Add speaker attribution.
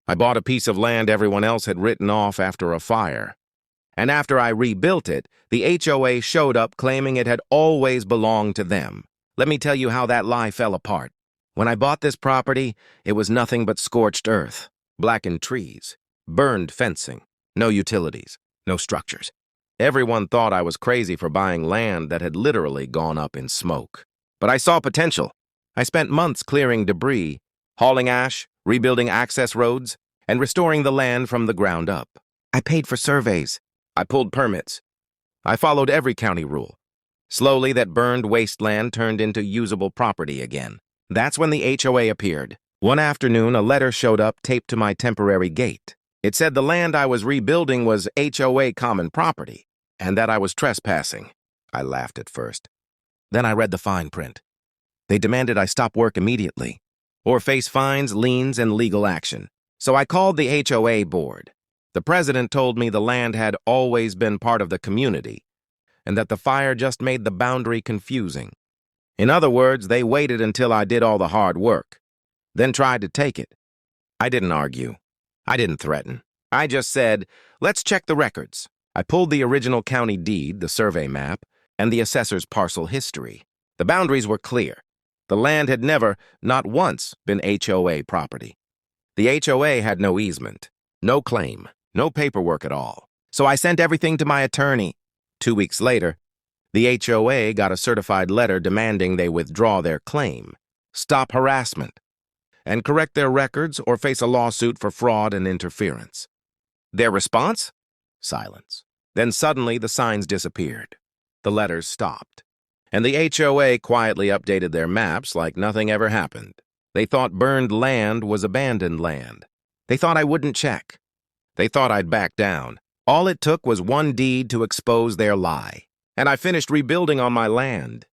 Speaker 1: I bought a piece of land everyone else had written off after a fire. And after I rebuilt it, the HOA showed up claiming it had always belonged to them. Let me tell you how that lie fell apart. When I bought this property, it was nothing but scorched earth, blackened trees, burned fencing, no utilities, no structures. Everyone thought I was crazy for buying land that had literally gone up in smoke. But I saw potential. I spent months clearing debris, hauling ash, rebuilding access roads, and restoring the land from the ground up. I paid for surveys. I pulled permits. I followed every county rule. Slowly, that burned wasteland turned into usable property again. That's when the HOA appeared. One afternoon, a letter showed up taped to my temporary gate. It said the land I was rebuilding was HOA common property, and that I was trespassing. I laughed at first. Then I read the fine print. They demanded I stop work immediately, or face fines, liens, and legal action. So I called the HOA board. The president told me the land had always been part of the community, and that the fire just made the boundary confusing. In other words, they waited until I did all the hard work, then tried to take it. I didn't argue. I didn't threaten. I just said, let's check the records. I pulled the original county deed, the survey map, and the assessor's parcel history. The boundaries were clear. The land had never, not once, been HOA property. The HOA had no easement, no claim, no paperwork at all. So I sent everything to my attorney. 2 weeks later, the HOA got a certified letter demanding they withdraw their claim, stop harassment, and correct their records or face a lawsuit for fraud and interference. Their response? Silence. Then suddenly the signs disappeared. The letters stopped. And the HOA quietly updated their maps like nothing ever happened. They thought burned land was abandoned land. They thought I wouldn't check. They thought I'd back down. All it took was one deed to expose their lie. And I finished rebuilding on my land.